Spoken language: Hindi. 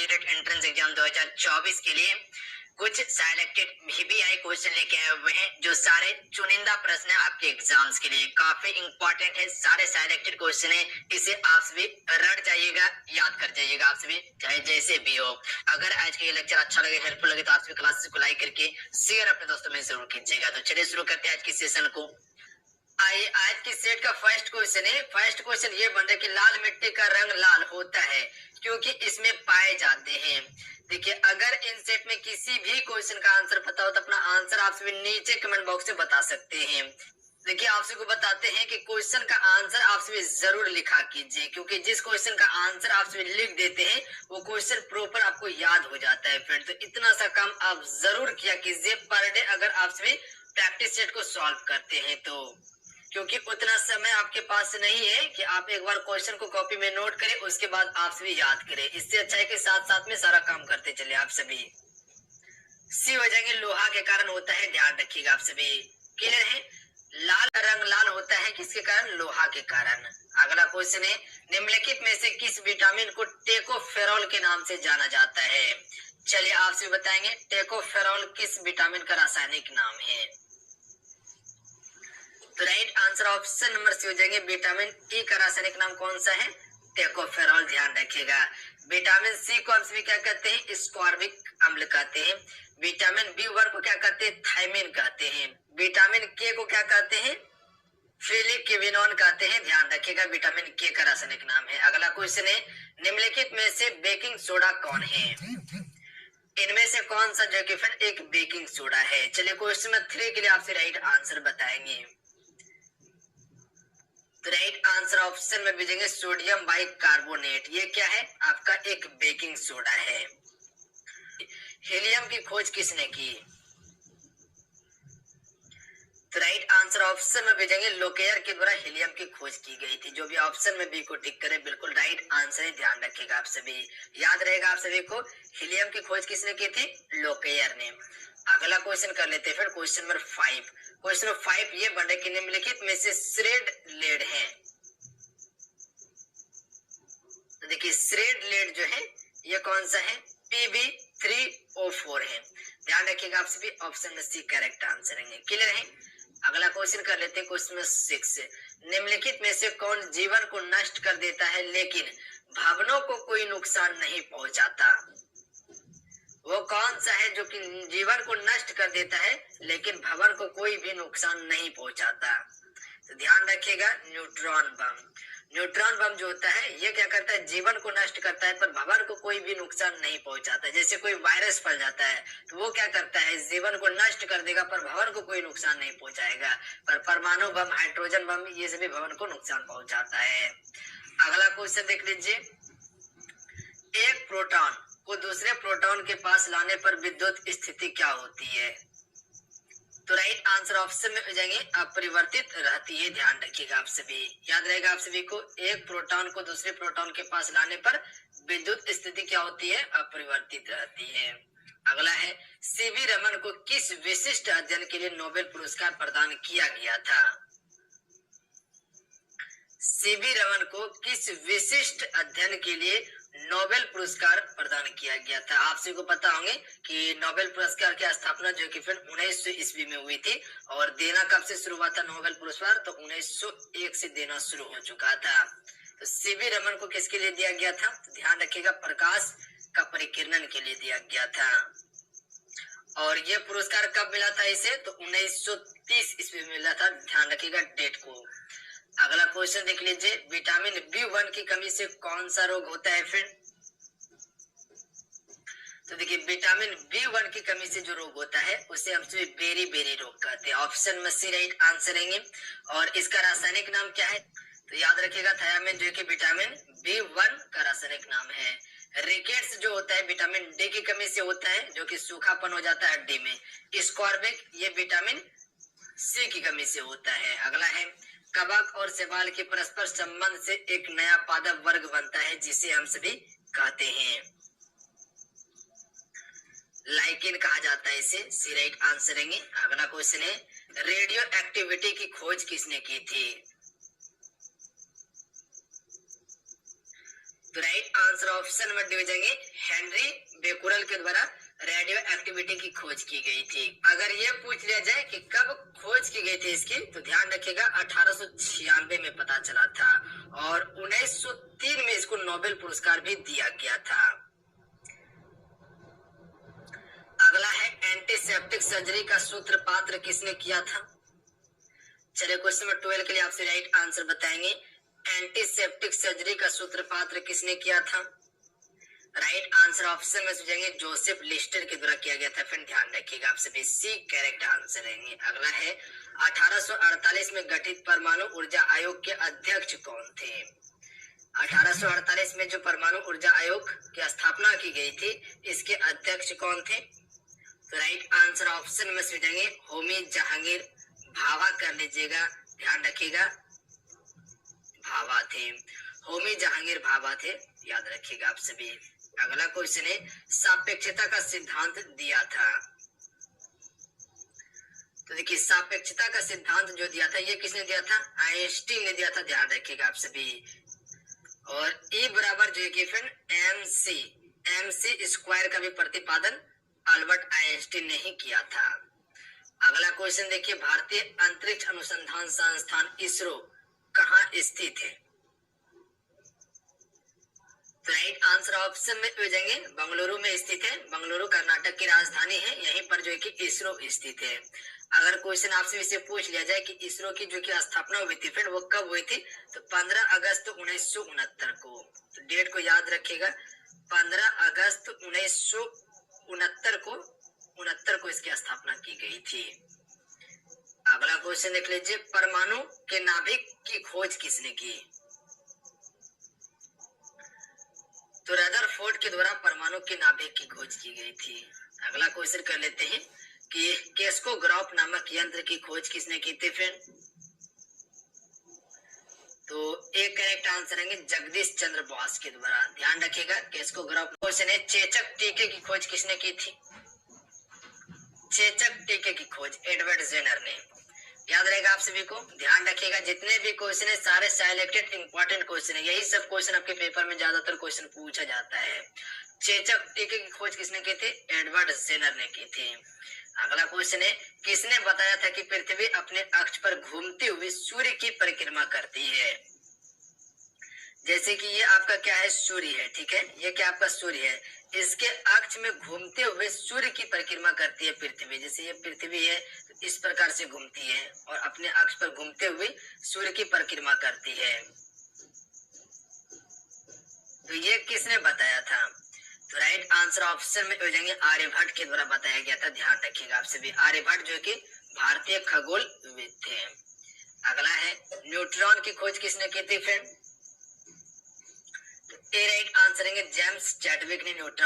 कैंडिडेट एंट्रेंस एग्जाम 2024 के लिए कुछ सिलेक्टेड VBI क्वेश्चन लेके आए हुए हैं, जो सारे चुनिंदा प्रश्न है आपके एग्जाम्स के लिए। काफी इंपॉर्टेंट है, सारे सिलेक्टेड क्वेश्चन है। इसे आप सभी रट जाइएगा, याद कर जाइएगा आप सभी, चाहे जैसे भी हो। अगर आज का ये लेक्चर अच्छा लगे, हेल्पफुल लगे, तो आप सभी क्लासेस को लाइक करके शेयर अपने दोस्तों में जरूर कीजिएगा। तो चलिए शुरू करते हैं आज की सेशन को। आइए, आज की सेट का फर्स्ट क्वेश्चन है। फर्स्ट क्वेश्चन ये बन रहा है कि लाल मिट्टी का रंग लाल होता है क्योंकि इसमें पाए जाते हैं। देखिए, अगर इन सेट में किसी भी क्वेश्चन का आंसर पता हो तो अपना आंसर आप सभी नीचे कमेंट बॉक्स में बता सकते हैं। देखिए, आप सभी को बताते हैं कि क्वेश्चन का आंसर आप सभी जरूर लिखा कीजिए, क्योंकि जिस क्वेश्चन का आंसर आप सभी लिख देते हैं वो क्वेश्चन प्रॉपर आपको याद हो जाता है फ्रेंड। तो इतना सा काम आप जरूर किया कीजिए पर डे, अगर आप सभी प्रैक्टिस सेट को सॉल्व करते हैं तो, क्योंकि उतना समय आपके पास नहीं है कि आप एक बार क्वेश्चन को कॉपी में नोट करें उसके बाद आप सभी याद करें। इससे अच्छा है कि साथ साथ में सारा काम करते चले आप सभी। सी हो जाएंगे, लोहा के कारण होता है, ध्यान रखिएगा आप सभी। क्लियर है? लाल रंग लाल होता है किसके कारण? लोहा के कारण। अगला क्वेश्चन है, निम्नलिखित में से किस विटामिन को टेकोफेरॉल के नाम से जाना जाता है? चलिए आपसे बताएंगे टेकोफेरॉल किस विटामिन का रासायनिक नाम है। तो right answer option number C हो जाएंगे, विटामिन ई का रासायनिक नाम कौन सा है? टेकोफेरॉल। ध्यान रखिएगा। विटामिन सी को हम सभी क्या कहते हैं? स्कॉर्बिक अम्ल कहते हैं। विटामिन बी1 को क्या कहते हैं? थायमिन कहते हैं। विटामिन के को क्या कहते हैं? फिलिक्विनोन कहते हैं। ध्यान रखिएगा, विटामिन के का रासायनिक नाम है। अगला क्वेश्चन है, निम्नलिखित में से बेकिंग सोडा कौन है? इनमें से कौन सा जो कि फिर एक बेकिंग सोडा है? चलिए क्वेश्चन नंबर 3 के लिए आपसे राइट आंसर बताएंगे। तो राइट आंसर ऑप्शन में भेजेंगे सोडियम बाइकार्बोनेट। ये क्या है? आपका एक बेकिंग सोडा है। हीलियम की खोज किसने की? तो राइट आंसर ऑप्शन में भेजेंगे लोकेयर के द्वारा हीलियम की खोज की गई थी। जो भी ऑप्शन में बी को टिक करे बिल्कुल राइट आंसर है, ध्यान रखिएगा आप सभी। याद रहेगा आप सभी को, हीलियम की खोज किसने की थी? लोकेयर ने। अगला क्वेश्चन कर लेते हैं फिर, क्वेश्चन नंबर 5। क्वेश्चन नंबर 5 ये बन रहा है कि निम्नलिखित में से श्रेड लेड है। तो देखिए, श्रेड लेड जो है ये कौन सा है? Pb3O4 है। ध्यान रखिएगा आप सभी, ऑप्शन में सी करेक्ट आंसर है। क्लियर है? अगला क्वेश्चन कर लेते हैं, क्वेश्चन नंबर 6। निम्नलिखित में से कौन जीवन को नष्ट कर देता है लेकिन भवनों को कोई नुकसान नहीं पहुंचाता? वो कौन सा है जो कि जीवन को नष्ट कर देता है लेकिन भवन को कोई भी नुकसान नहीं पहुंचाता? तो ध्यान रखिएगा, न्यूट्रॉन बम। न्यूट्रॉन बम जो होता है ये क्या करता है? जीवन को नष्ट करता है पर भवन को कोई भी नुकसान नहीं पहुंचाता। जैसे कोई वायरस फैल जाता है तो वो क्या करता है? जीवन को नष्ट कर देगा पर भवन को कोई नुकसान नहीं पहुंचाएगा। पर परमाणु बम, हाइड्रोजन बम, ये सभी भवन को नुकसान पहुंचाता है। अगला क्वेश्चन देख लीजिए, एक प्रोटॉन को दूसरे प्रोटॉन के पास लाने पर विद्युत स्थिति क्या होती है? तो राइट आंसर ऑप्शन में हो जाएंगे अपरिवर्तित रहती है। ध्यान रखिएगा आप सभी, याद रहेगा आप सभी को, एक प्रोटॉन को दूसरे प्रोटॉन के पास लाने पर विद्युत स्थिति क्या होती है? अपरिवर्तित रहती है। अगला है, सीवी रमन को किस विशिष्ट अध्ययन के लिए नोबेल पुरस्कार प्रदान किया गया था? सीवी रमन को किस विशिष्ट अध्ययन के लिए नोबेल पुरस्कार प्रदान किया गया था? आप सभी को पता होंगे कि नोबेल पुरस्कार की स्थापना जो कि फिर 1900 ईस्वी में हुई थी, और देना कब से शुरू हुआ था नोबेल पुरस्कार? तो 1901 से देना शुरू हो चुका था। तो सीवी रमन को किसके लिए दिया गया था? तो ध्यान रखिएगा, प्रकाश का परिकिरण के लिए दिया गया था। और ये पुरस्कार कब मिला था इसे? तो 1930 ईस्वी में मिला था। ध्यान रखिएगा डेट को। अगला क्वेश्चन देख लीजिए, विटामिन बी1 की कमी से कौन सा रोग होता है फ्रेंड? तो देखिए, विटामिन बी1 की कमी से जो रोग होता है उसे हम सभी बेरी रोग कहते हैं। ऑप्शन में सी राइट आंसर रहेंगे। और इसका रासायनिक नाम क्या है? तो याद रखिएगा, थायामिन जो कि विटामिन बी1 का रासायनिक नाम है। रिकेट्स जो होता है विटामिन डी की कमी से होता है, जो कि सूखापन हो जाता है हड्डी में। स्कॉर्बिक ये विटामिन सी की कमी से होता है। अगला है, कवक और शैवाल के परस्पर संबंध से एक नया पादप वर्ग बनता है जिसे हम सभी कहते हैं लाइकेन कहा जाता है इसे। सी राइट आंसर रहेंगे। अगला क्वेश्चन है, रेडियो एक्टिविटी की खोज किसने की थी? तो right answer option number D हो जाएंगे हेनरी बेकुरल के द्वारा रेडियो एक्टिविटी की खोज की गई थी। अगर ये पूछ लिया जाए कि कब खोज की गई थी इसकी, तो ध्यान रखिएगा 1896 में पता चला था और 1903 में इसको नोबेल पुरस्कार भी दिया गया था। अगला है एंटीसेप्टिक सर्जरी का सूत्रपात किसने किया था। चलिए क्वेश्चन नंबर 12 के लिए आपसे राइट आंसर बताएंगे। एंटीसेप्टिक सर्जरी का सूत्रपात किसने किया था। राइट आंसर ऑप्शन में जाएंगे जोसेफ लिस्टर के द्वारा किया गया था। फिर ध्यान रखिएगा आप सभी सी करेक्ट आंसर रहेंगे। अगला है 1848 में गठित परमाणु ऊर्जा आयोग के अध्यक्ष कौन थे। 1848 में जो परमाणु ऊर्जा आयोग की स्थापना की गई थी, इसके अध्यक्ष कौन थे। तो राइट आंसर ऑप्शन में जाएंगे होमी जहांगीर भाभा कर लीजिएगा, ध्यान रखिएगा भाभा थे, होमी जहांगीर भाभा थे, याद रखिएगा आप सभी। अगला क्वेश्चन है सापेक्षता का सिद्धांत दिया था। तो देखिए सापेक्षता का सिद्धांत जो दिया था ये किसने दिया था, आइंस्टीन ने दिया था, ध्यान रखिएगा आप सभी। और E बराबर जो है कि फिर MC स्क्वायर का भी प्रतिपादन अल्बर्ट आइंस्टीन ने ही किया था। अगला क्वेश्चन देखिए भारतीय अंतरिक्ष अनुसंधान संस्थान इसरो कहाँ स्थित है। तो राइट आंसर ऑप्शन में हो जाएंगे बंगलुरु में स्थित है। बंगलुरु कर्नाटक की राजधानी है, यहीं पर जो है कि इसरो स्थित है। अगर क्वेश्चन आपसे इसे पूछ लिया जाए कि इसरो की जो कि स्थापना हुई थी फिर वो कब हुई थी, तो 15 अगस्त 1969 को। तो डेट को याद रखिएगा 15 अगस्त 1969 को इसकी स्थापना की गई थी। अगला क्वेश्चन देख लीजिए परमाणु के नाभिक की खोज किसने की। तो रदरफोर्ड के द्वारा परमाणु के नाभिक की खोज की गई थी। अगला क्वेश्चन कर लेते हैं कि केस्कोग्राफ नामक यंत्र की खोज किसने की थी। फिर तो एक करेक्ट आंसर है जगदीश चंद्र बोस के द्वारा, ध्यान रखिएगा केस्कोग्राफ। क्वेश्चन है चेचक टीके की खोज किसने की थी। चेचक टीके की खोज एडवर्ड जेनर ने, याद रहेगा आप सभी को। ध्यान रखिएगा जितने भी क्वेश्चन है सारे सिलेक्टेड इंपॉर्टेंट क्वेश्चन है, यही सब क्वेश्चन आपके पेपर में ज्यादातर क्वेश्चन पूछा जाता है। चेचक टीके की खोज किसने की थी, एडवर्ड जेनर ने की थी। अगला क्वेश्चन है किसने बताया था कि पृथ्वी अपने अक्ष पर घूमते हुए सूर्य की परिक्रमा करती है। जैसे कि ये आपका क्या है, सूर्य है, ठीक है, ये क्या आपका सूर्य है, इसके अक्ष में घूमते हुए सूर्य की परिक्रमा करती है पृथ्वी। जैसे ये पृथ्वी है तो इस प्रकार से घूमती है और अपने अक्ष पर घूमते हुए सूर्य की परिक्रमा करती है। तो ये किसने बताया था। तो राइट आंसर ऑप्शन में हो जाएंगे आर्यभट्ट के द्वारा बताया गया था, ध्यान रखिएगा आप सभी। आर्यभट्ट जो कि भारतीय खगोलविद थे। अगला है न्यूट्रॉन की खोज किसने की थी। फिर तो ए राइट आंसर है जेम्स चैडविक ने न्यूट्रॉन